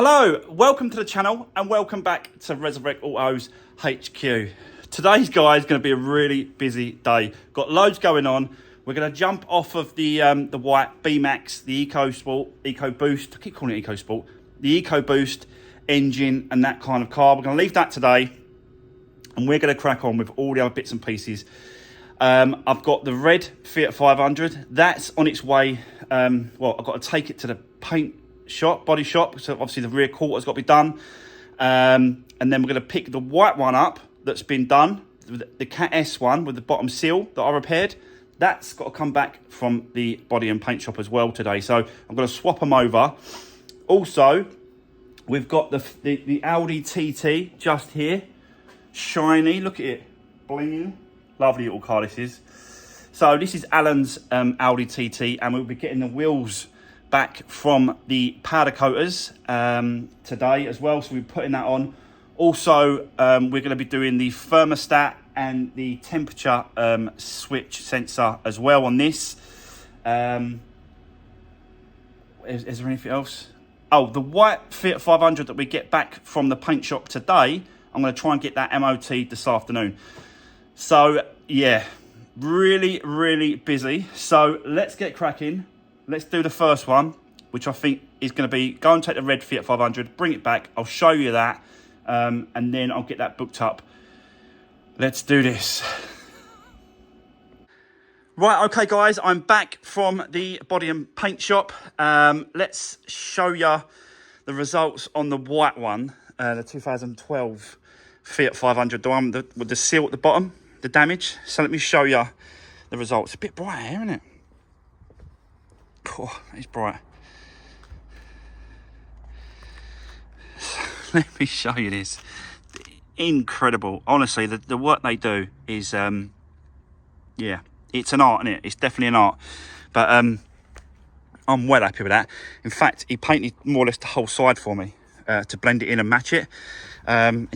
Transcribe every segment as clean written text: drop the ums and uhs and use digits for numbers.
Hello, welcome to the channel and welcome back to Resurwreck Autos HQ. Today's, guys, going to be a really busy day. Got loads going on. We're going to jump off of the white B-Max, the EcoBoost. I keep calling it EcoSport. The EcoBoost engine and that kind of car. We're going to leave that today and we're going to crack on with all the other bits and pieces. I've got the red Fiat 500. That's on its way. Well, I've got to take it to the paint shop, body shop, so obviously the rear quarter's got to be done, and then we're going to pick the white one up that's been done, the Cat S one with the bottom seal that I repaired. That's got to come back from the body and paint shop as well today, so I'm going to swap them over. Also, we've got the Audi TT just here, shiny, look at it, blinging, lovely little car this is. So this is Alan's Audi TT, and we'll be getting the wheels back from the powder coaters today as well, so we're putting that on. Also, we're going to be doing the thermostat and the temperature switch sensor as well on this. Is there anything else? Oh, the white Fiat 500 that we get back from the paint shop today, I'm going to try and get that MOT this afternoon. So yeah, really busy. So let's get cracking. Let's do the first one, which I think is going to be, go and take the red Fiat 500, bring it back. I'll show you that, and then I'll get that booked up. Let's do this. Right, okay, guys, I'm back from the body and paint shop. Let's show you the results on the white one, the 2012 Fiat 500, the one with the seal at the bottom, the damage. So let me show you the results. It's a bit bright here, isn't it? Oh, it's bright. Let me show you this. Incredible. Honestly, the work they do is, yeah, it's an art, isn't it? It's definitely an art. But I'm well happy with that. In fact, he painted more or less the whole side for me to blend it in and match it. And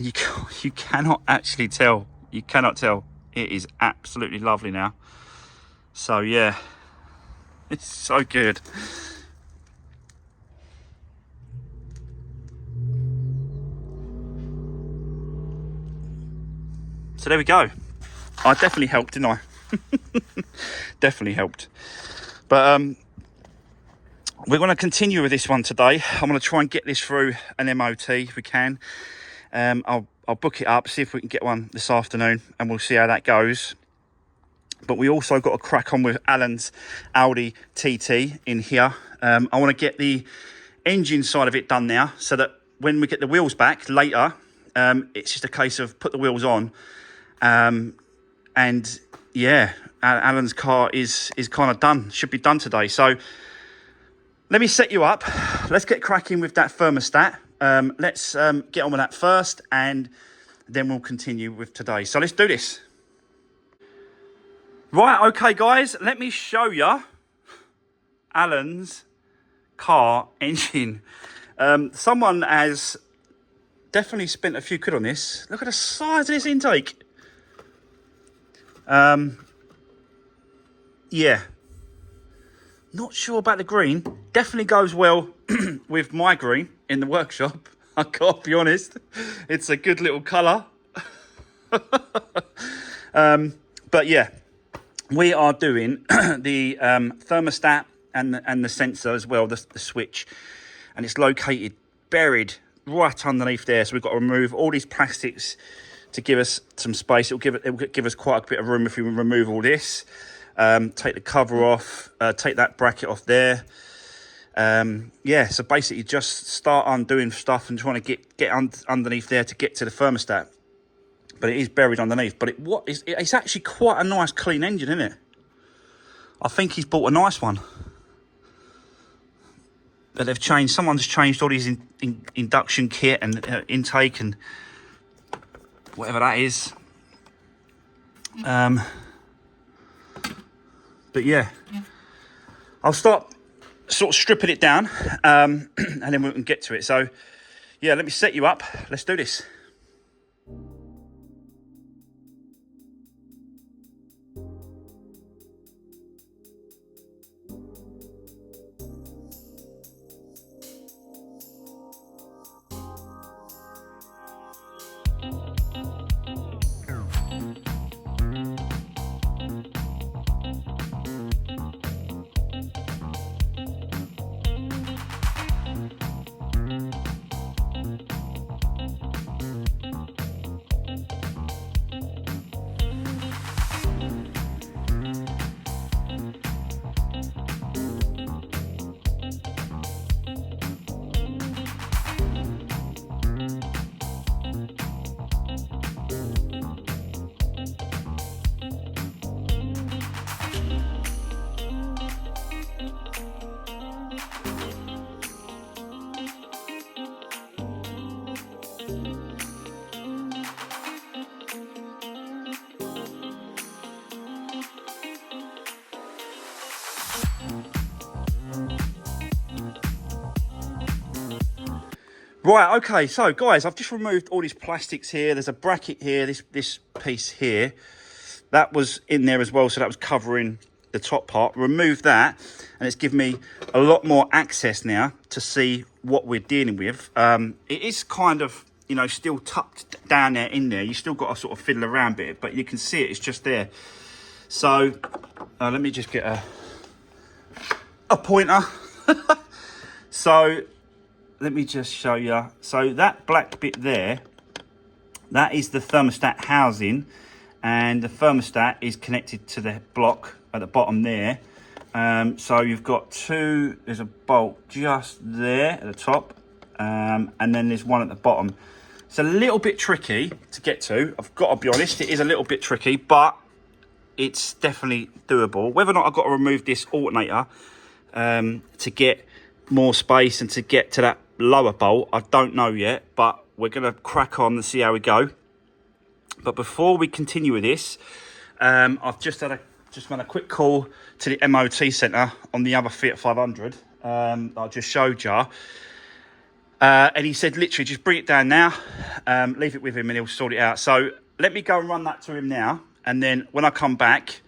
you cannot actually tell. You cannot tell. It is absolutely lovely now. So, yeah. It's so good. So there we go. I definitely helped, didn't I? Definitely helped. But we're going to continue with this one today. I'm going to try and get this through an MOT if we can. I'll book it up, see if we can get one this afternoon, and we'll see how that goes. But we also got to crack on with Alan's Audi TT in here. I want to get the engine side of it done now, so that when we get the wheels back later, it's just a case of put the wheels on. And yeah, Alan's car is kind of done, should be done today. So let me set you up. Let's get cracking with that thermostat. Let's get on with that first, and then we'll continue with today. So let's do this. Right, okay, guys, let me show you Alan's car engine. Someone has definitely spent a few quid on this. Look at the size of this intake. Yeah. Not sure about the green. Definitely goes well with my green in the workshop. I gotta be honest. It's a good little colour. But yeah. We are doing the thermostat and the sensor as well, the switch, and it's located, buried right underneath there. So we've got to remove all these plastics to give us some space. It'll give us quite a bit of room if we remove all this. Take the cover off, take that bracket off there. Yeah, so basically just start undoing stuff and trying to get underneath there to get to the thermostat. But it is buried underneath. But it's actually quite a nice, clean engine, isn't it? I think he's bought a nice one. But they've changed. Someone's changed all his induction kit and intake and whatever that is. But yeah, I'll start sort of stripping it down, and then we can get to it. So yeah, let me set you up. Let's do this. Right, okay, so guys, I've just removed all these plastics here. There's a bracket here, this piece here. That was in there as well, so that was covering the top part. Remove that, and it's given me a lot more access now to see what we're dealing with. It is kind of, you know, still tucked down there in there. You still got to sort of fiddle around a bit, but you can see it, it's just there. So, let me just get a pointer. So, let me just show you. So that black bit there, that is the thermostat housing, and the thermostat is connected to the block at the bottom there. So you've got two, there's a bolt just there at the top, and then there's one at the bottom. It's a little bit tricky to get to. I've got to be honest, it is a little bit tricky, but it's definitely doable. Whether or not I've got to remove this alternator to get more space and to get to that lower bolt, I don't know yet, but we're going to crack on and see how we go. But before we continue with this, I've just run a quick call to the MOT centre on the other Fiat 500. I just showed you, and he said literally just bring it down now, leave it with him and he'll sort it out. So let me go and run that to him now, and then when I come back,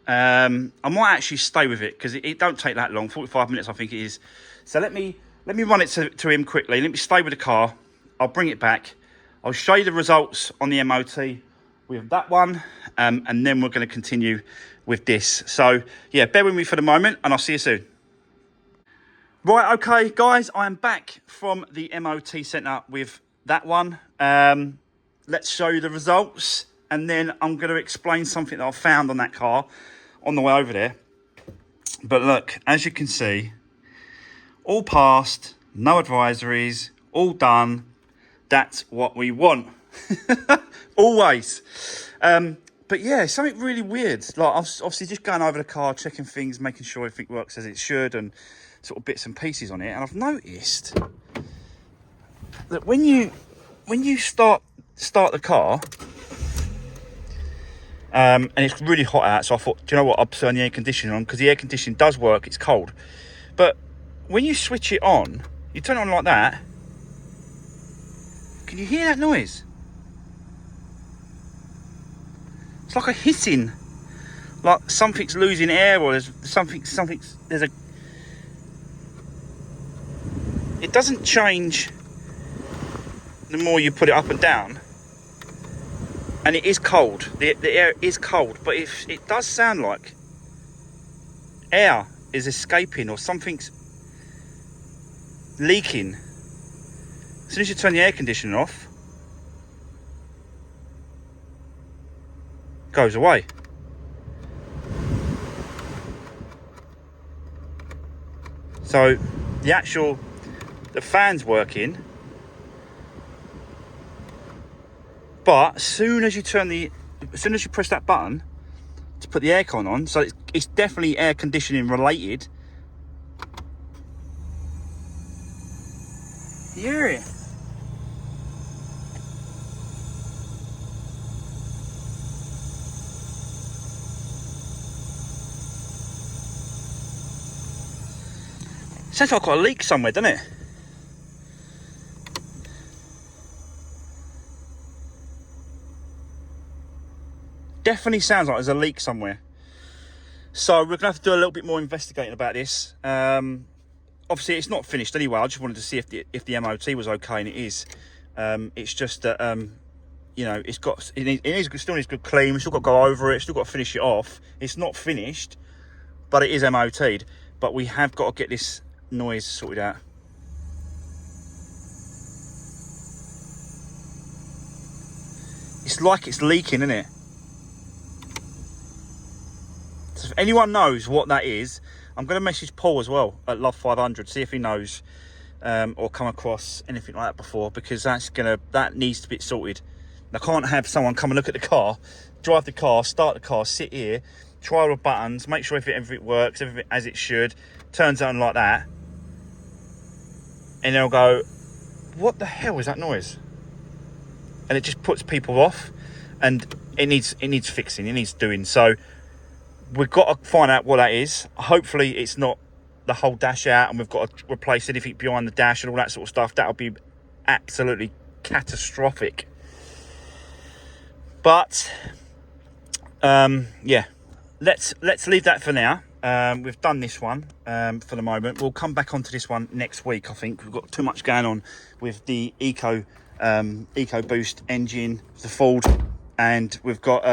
I might actually stay with it because it don't take that long, 45 minutes I think it is. So let me run it to him quickly. Let me stay with the car. I'll bring it back. I'll show you the results on the MOT with that one. And then we're going to continue with this. So, yeah, bear with me for the moment and I'll see you soon. Right, okay, guys. I am back from the MOT centre with that one. Let's show you the results. And then I'm going to explain something that I found on that car on the way over there. But look, as you can see, all passed, no advisories, all done. That's what we want. Always. But yeah, something really weird. Like, I was obviously just going over the car, checking things, making sure everything works as it should, and sort of bits and pieces on it. And I've noticed that when you start the car, and it's really hot out, so I thought, do you know what, I'll turn the air conditioning on, because the air conditioning does work, it's cold. But when you switch it on, you turn it on like that, can you hear that noise? It's like a hissing, like something's losing air, or there's there's a, it doesn't change the more you put it up and down, and it is cold, the air is cold, but if it does sound like air is escaping or something's leaking. As soon as you turn the air conditioning off, it goes away. So the fan's working, but as soon as you press that button to put the aircon on, so it's definitely air conditioning related. You hear it? Sounds like I've got a leak somewhere, doesn't it? Definitely sounds like there's a leak somewhere. So we're going to have to do a little bit more investigating about this. Obviously, it's not finished anyway. I just wanted to see if the MOT was okay, and it is. It's just that, you know, it still needs good clean. We've still got to go over it. Still got to finish it off. It's not finished, but it is MOT'd. But we have got to get this noise sorted out. It's like it's leaking, isn't it? So if anyone knows what that is, I'm going to message Paul as well at Love 500, see if he knows or come across anything like that before, because that needs to be sorted. I can't have someone come and look at the car, drive the car, start the car, sit here, try all the buttons, make sure everything works, everything as it should, turns on like that, and they'll go, what the hell is that noise? And it just puts people off, and it needs fixing, it needs doing. So we've got to find out what that is. Hopefully it's not the whole dash out and we've got to replace anything behind the dash and all that sort of stuff. That'll be absolutely catastrophic. But yeah, let's leave that for now. We've done this one for the moment. We'll come back onto this one next week. I think we've got too much going on with the Eco Boost engine, the Ford, and we've got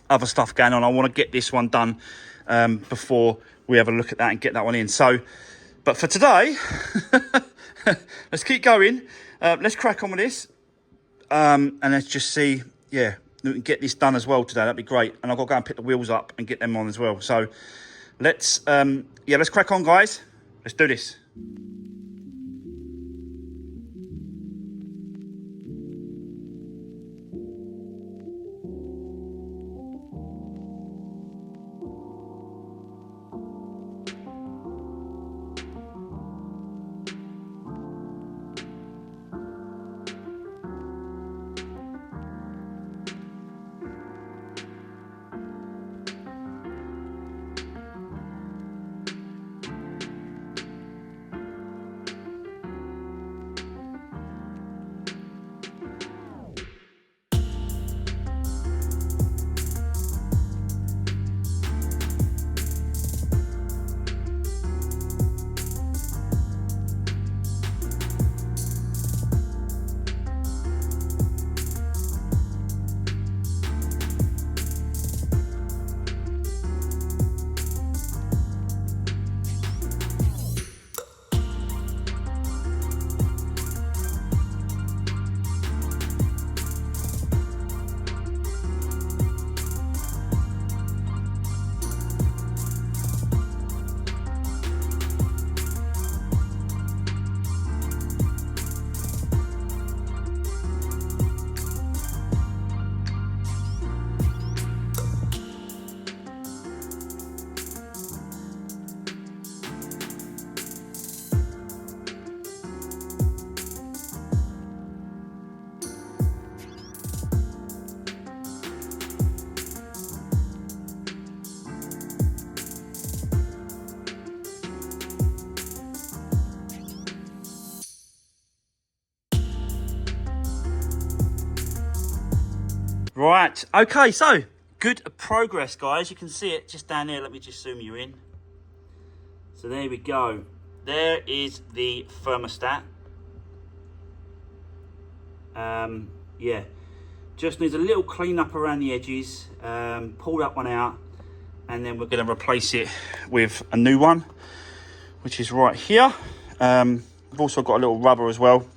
other stuff going on. I want to get this one done before we have a look at that and get that one in. So, but for today, let's keep going. Let's crack on with this, and let's just see. Yeah, we can get this done as well today. That'd be great. And I've got to go and pick the wheels up and get them on as well. So, let's let's crack on, guys. Let's do this. Right, okay, so good progress, guys. You can see it just down there. Let me just zoom you in. So there we go. There is the thermostat. Yeah, just needs a little clean up around the edges. Pull that one out, and then we're going to replace it with a new one, which is right here. We've also got a little rubber as well,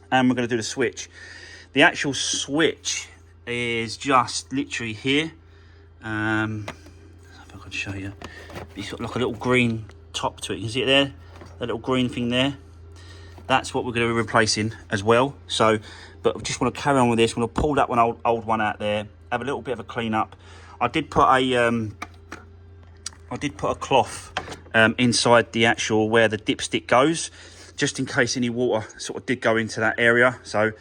and we're going to do the switch. The actual switch is just literally here. If I could show you, it's got like a little green top to it. You can see it there, that little green thing there. That's what we're going to be replacing as well. So, but I just want to carry on with this. We're going to pull that one old one out there, have a little bit of a clean up. I did put a cloth inside the actual where the dipstick goes, just in case any water sort of did go into that area. So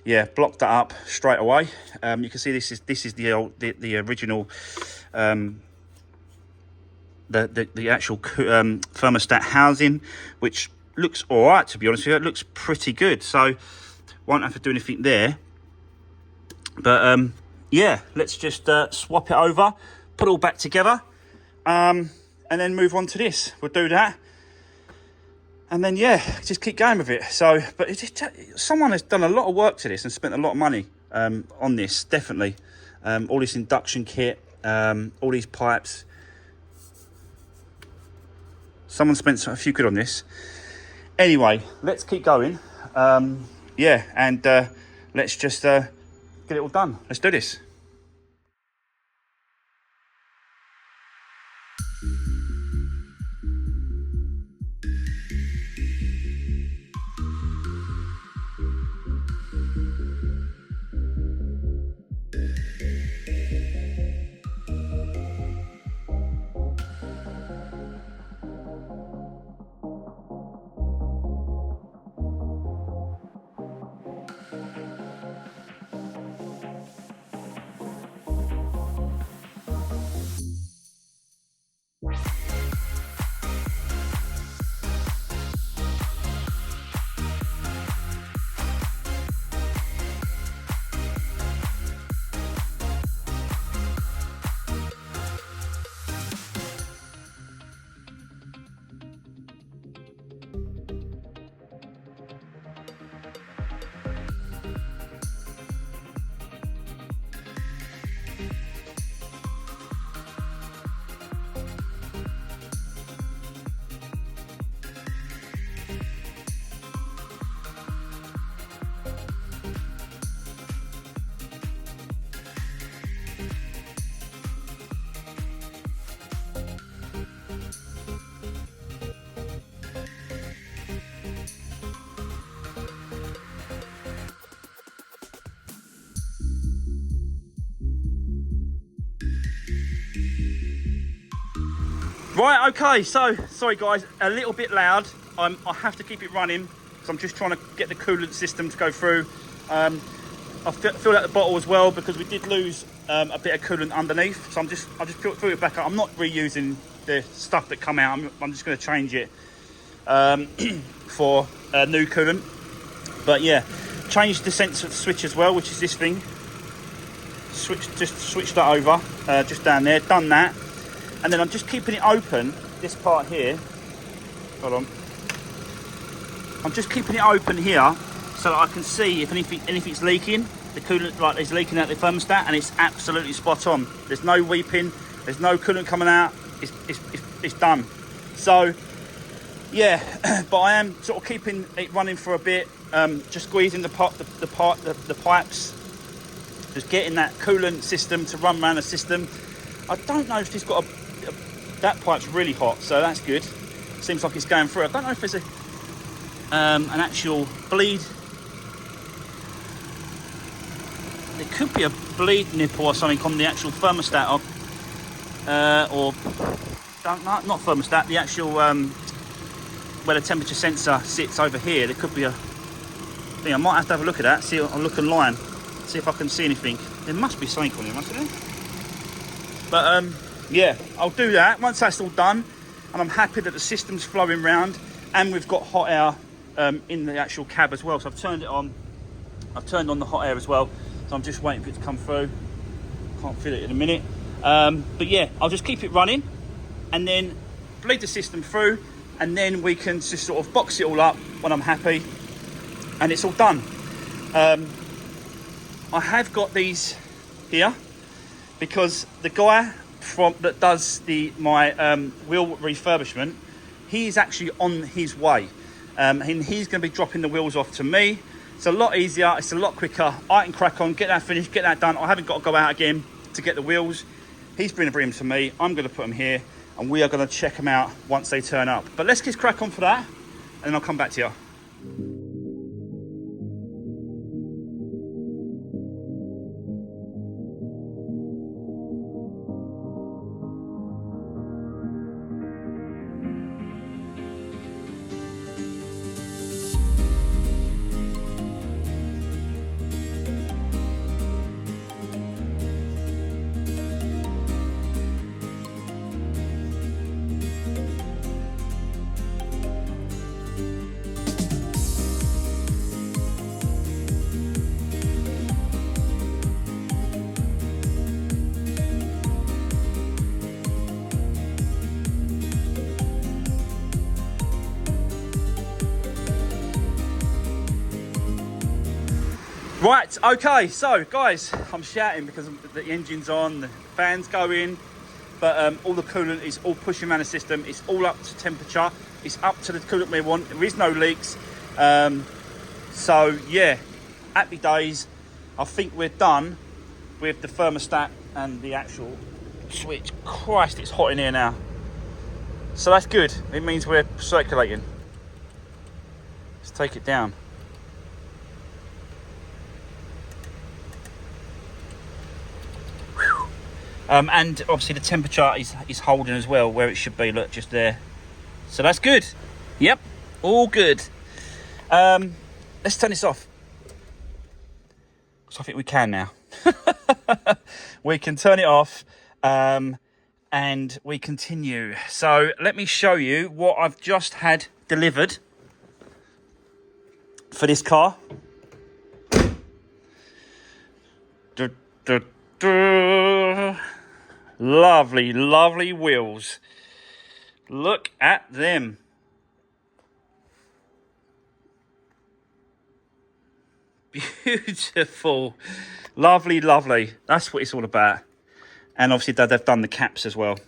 yeah, blocked that up straight away. You can see this is the original the actual thermostat housing, which looks all right, to be honest with you. It looks pretty good, so won't have to do anything there. But yeah, let's just swap it over, put it all back together, and then move on to this. We'll do that, and then yeah, just keep going with it. So, but it's just, someone has done a lot of work to this and spent a lot of money on this, definitely. All this induction kit, all these pipes. Someone spent a few quid on this. Anyway, let's keep going. Yeah, and let's just get it all done. Let's do this. Right, okay, so, sorry guys, a little bit loud. I have to keep it running because I'm just trying to get the coolant system to go through. I filled out the bottle as well because we did lose a bit of coolant underneath. So I just filled it back up. I'm not reusing the stuff that come out. I'm just going to change it for new coolant. But yeah, changed the sensor switch as well, which is this thing. Just switched that over, just down there, done that. And then I'm just keeping it open, this part here. Hold on. I'm just keeping it open here so that I can see if anything's leaking. The coolant like is leaking out the thermostat, and it's absolutely spot on. There's no weeping, there's no coolant coming out. It's done. So yeah, but I am sort of keeping it running for a bit, just squeezing the pipes, just getting that coolant system to run around the system. I don't know if it's got that pipe's really hot, so that's good. Seems like it's going through. I don't know if there's an actual bleed. There could be a bleed nipple or something on the actual thermostat, or don't know, not thermostat. The actual where the temperature sensor sits over here. There could be a thing. I might have to have a look at that. See, I'll look online, see if I can see anything. There must be something on it, mustn't there? But yeah, I'll do that once that's all done, and I'm happy that the system's flowing round, and we've got hot air in the actual cab as well. So I've turned it on. I've turned on the hot air as well. So I'm just waiting for it to come through. Can't feel it in a minute. But yeah, I'll just keep it running, and then bleed the system through, and then we can just sort of box it all up when I'm happy, and it's all done. I have got these here because the guy that does my wheel refurbishment, he's actually on his way, and he's going to be dropping the wheels off to me. It's a lot easier, it's a lot quicker. I can crack on, get that finished, get that done. I haven't got to go out again to get the wheels. He's bringing them to me. I'm going to put them here, and we are going to check them out once they turn up. But let's just crack on for that, and then I'll come back to you. Right, okay, so guys, I'm shouting because the engine's on, the fan's going, but all the coolant is all pushing around the system. It's all up to temperature. It's up to the coolant we want. There is no leaks. So yeah, happy days. I think we're done with the thermostat and the actual switch. Christ, it's hot in here now. So that's good. It means we're circulating. Let's take it down. And obviously the temperature is holding as well where it should be. Look, just there. So that's good. Yep, all good. Let's turn this off. So I think we can now. We can turn it off, and we continue. So let me show you what I've just had delivered for this car. Lovely, lovely wheels. Look at them. Beautiful. Lovely, lovely. That's what it's all about. And obviously they've done the caps as well.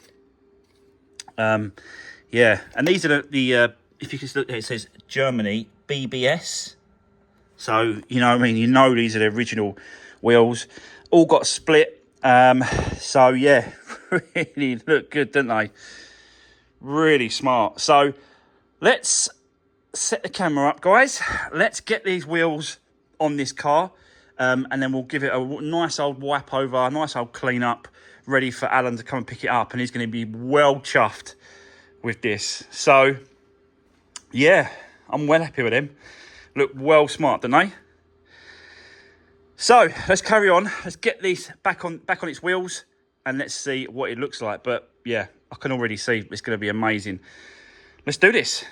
Yeah, and these are the if you can look there, it says Germany BBS. So, you know what I mean? You know these are the original wheels. All got split. So yeah, really look good, don't they? Really smart. So let's set the camera up, guys. Let's get these wheels on this car, and then we'll give it a nice old wipe over, a nice old clean up, ready for Alan to come and pick it up, and he's going to be well chuffed. with this. So yeah, I'm well happy with them. Look well smart, don't they? So let's carry on. Let's get this back on its wheels and let's see what it looks like. But yeah, I can already see it's going to be amazing. Let's do this.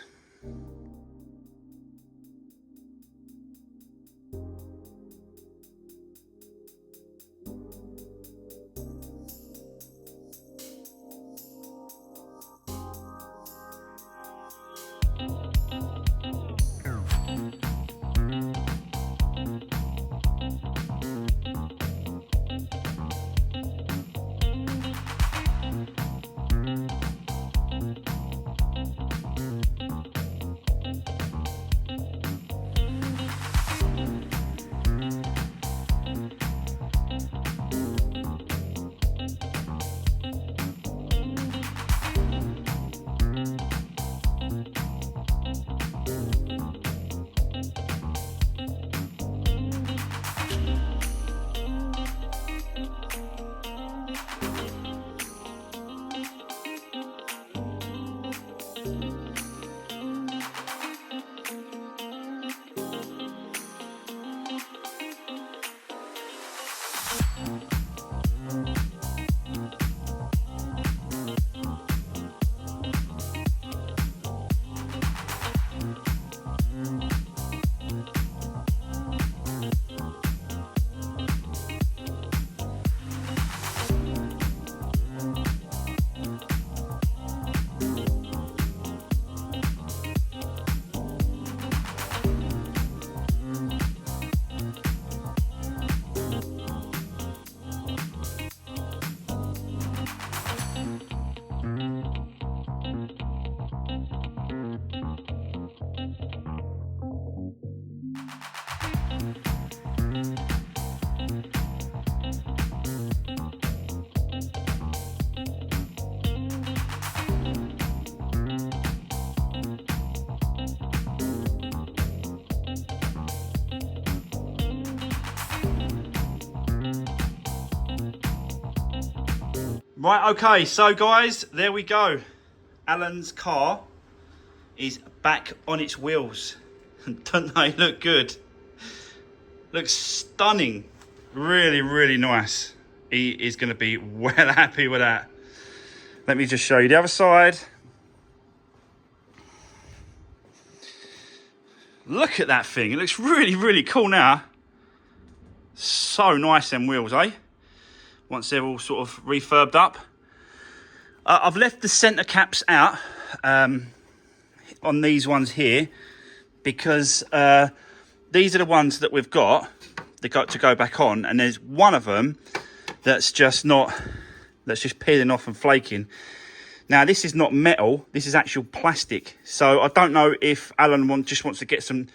Right, okay, so guys, there we go. Alan's car is back on its wheels. Don't they look good? Looks stunning. Really, really nice. He is going to be well happy with that. Let me just show you the other side. Look at that thing. It looks really, really cool now. So nice, them wheels, eh? Once they're all sort of refurbed up. I've left the centre caps out on these ones here because these are the ones that we've got to go back on, and there's one of them that's just peeling off and flaking. Now this is not metal, this is actual plastic, so I don't know if Alan just wants to get some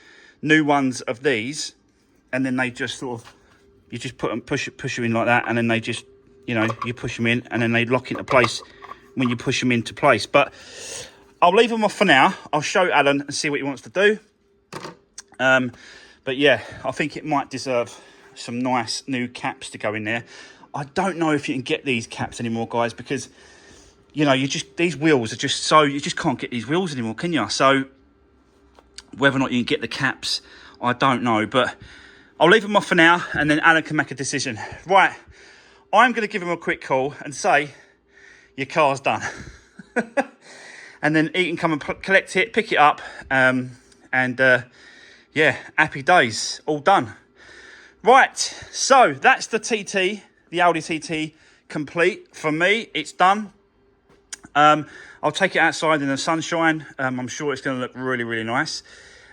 new ones of these, and then they just sort of, you just push them in like that, and then they just, you know, you push them in and then they lock into place when you push them into place. But I'll leave them off for now. I'll show Alan and see what he wants to do. But yeah, I think it might deserve some nice new caps to go in there. I don't know if you can get these caps anymore, guys, because, you know, these wheels are just so, you just can't get these wheels anymore, can you? So whether or not you can get the caps, I don't know, but I'll leave them off for now, and then Alan can make a decision. Right, I'm going to give him a quick call and say, your car's done. And then he can come and collect it, pick it up, and yeah, happy days, all done. Right, so that's the TT, the Audi TT, complete. For me, it's done. I'll take it outside in the sunshine. I'm sure it's going to look really, really nice.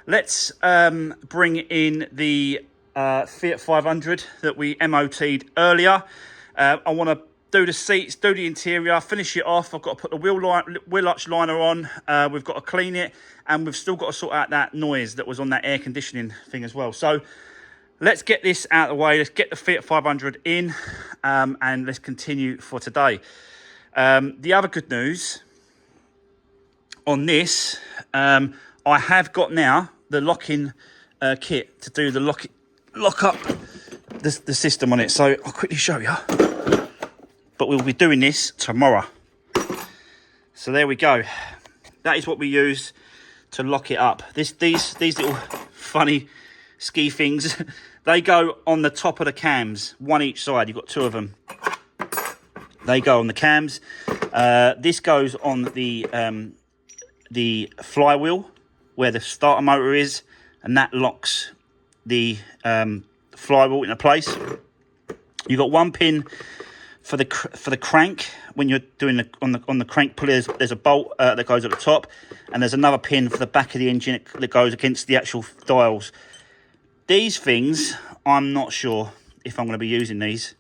Let's bring in the Fiat 500 that we MOT'd earlier. I want to do the seats, do the interior, finish it off. I've got to put the wheel arch liner on. We've got to clean it, and we've still got to sort out that noise that was on that air conditioning thing as well. So let's get this out of the way. Let's get the Fiat 500 in, and let's continue for today. The other good news on this, I have got now the lock-in kit to do the lock up the system on it. So I'll quickly show you. But we'll be doing this tomorrow. So there we go. that is what we use to lock it up. These little funny ski things, they go on the top of the cams, one each side. You've got two of them. They go on the cams. This goes on the flywheel where the starter motor is, and that locks the flywheel into place. You've got one pin for the crank. When you're doing on the crank pulley, there's a bolt that goes at the top, and there's another pin for the back of the engine that goes against the actual dials. These things, I'm not sure if I'm going to be using these.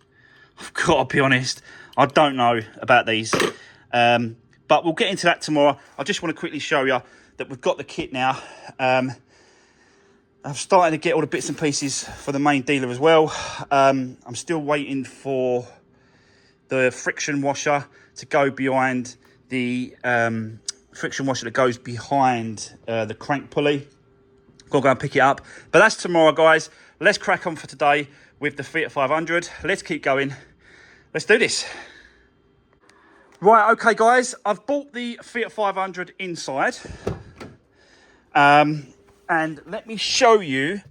I've got to be honest, I don't know about these, but we'll get into that tomorrow. I just want to quickly show you that we've got the kit now. I'm starting to get all the bits and pieces for the main dealer as well. I'm still waiting for the friction washer to go behind the friction washer that goes behind the crank pulley. Got to go and pick it up. But that's tomorrow, guys. Let's crack on for today with the Fiat 500. Let's keep going. Let's do this. Right, okay, guys. I've bought the Fiat 500 inside. And let me show you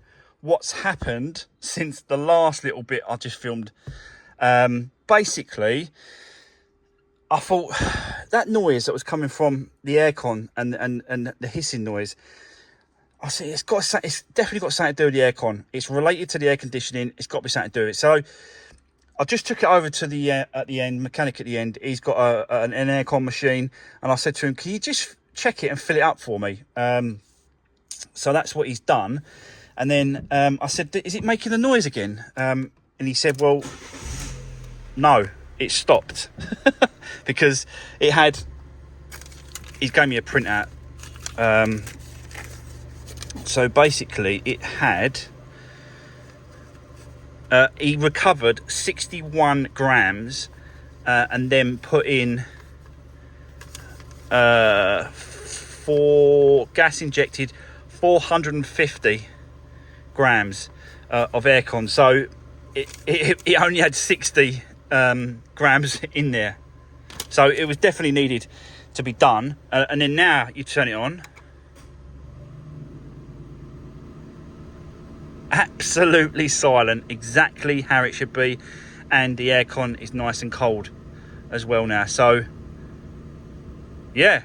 what's happened since the last little bit I just filmed. Basically, I thought that noise that was coming from the aircon and the hissing noise, I said it's definitely got something to do with the aircon. It's related to the air conditioning. It's got to be something to do with it. So I just took it over to the at the end, mechanic at the end. He's got an aircon machine, and I said to him, "Can you just check it and fill it up for me?" So that's what he's done. And then I said, "Is it making the noise again?" And he said, "Well, no, it stopped." Because it had, he gave me a printout. So basically it had, he recovered 61 grams and then put in 4 gas injected 450 grams of aircon. So it only had 60 grams in there. So it was definitely needed to be done. And then now you turn it on. Absolutely silent, exactly how it should be. And the aircon is nice and cold as well now. So, yeah,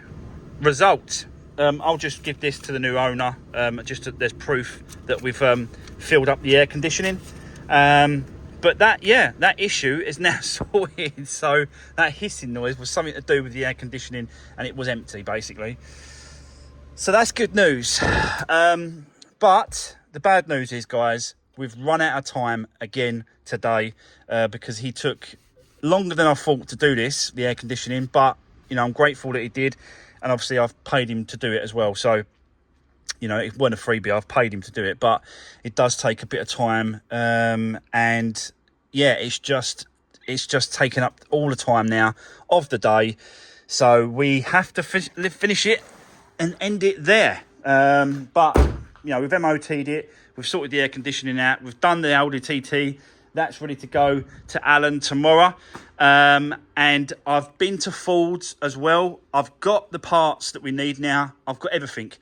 results. I'll just give this to the new owner. There's proof that we've filled up the air conditioning. But that issue is now sorted. So that hissing noise was something to do with the air conditioning, and it was empty basically. So that's good news. But the bad news is, guys, we've run out of time again today because he took longer than I thought to do this, the air conditioning. But you know, I'm grateful that he did, and obviously I've paid him to do it as well. So you know, it wasn't a freebie. I've paid him to do it, but it does take a bit of time. And yeah, it's just taken up all the time now of the day. So we have to finish it and end it there. But you know, we've MOT'd it. We've sorted the air conditioning out. We've done the Audi TT. That's ready to go to Alan tomorrow. And I've been to Ford's as well. I've got the parts that we need now. I've got everything.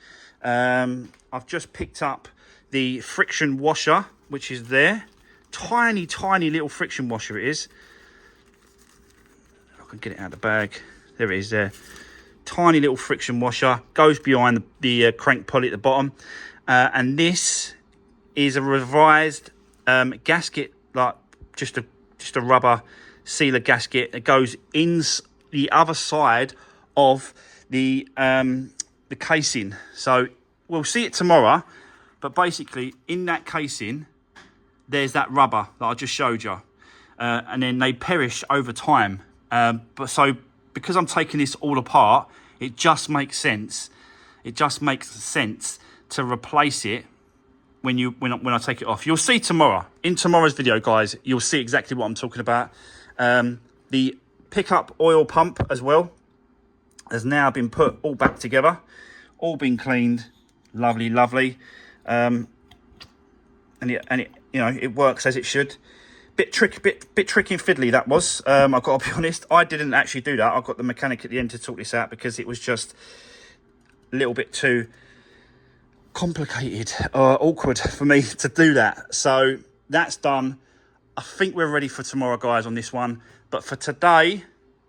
I've just picked up the friction washer, which is there. Tiny little friction washer it is. I can get it out of the bag. There it is there. Tiny little friction washer. Goes behind the crank pulley at the bottom. And this is a revised gasket, like just a rubber sealer gasket that goes in the other side of the casing. So we'll see it tomorrow, but basically in that casing there's that rubber that I just showed you, and then they perish over time. But so because I'm taking this all apart, it just makes sense. It just makes sense to replace it when I take it off. You'll see tomorrow. In tomorrow's video, guys, you'll see exactly what I'm talking about. The pickup oil pump as well has now been put all back together, all been cleaned, lovely. And it you know, it works as it should. Bit tricky and fiddly that was. I've got to be honest, I didn't actually do that. I got the mechanic at the end to sort this out because it was just a little bit too complicated or awkward for me to do that. So that's done. I think we're ready for tomorrow, guys, on this one. But for today,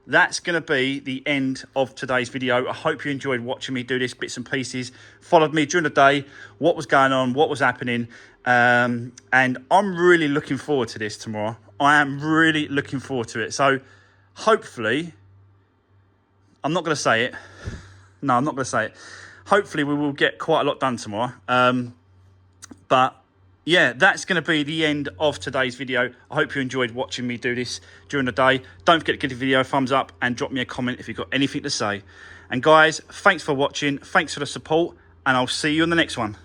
that's going to be the end of today's video. I hope you enjoyed watching me do this, bits and pieces. Followed me during the day, what was going on, what was happening. And I'm really looking forward to this tomorrow. I am really looking forward to it. So hopefully, I'm not going to say it. No, I'm not going to say it. Hopefully, we will get quite a lot done tomorrow. But yeah, that's going to be the end of today's video. I hope you enjoyed watching me do this during the day. Don't forget to give the video a thumbs up and drop me a comment if you've got anything to say. And guys, thanks for watching. Thanks for the support. And I'll see you in the next one.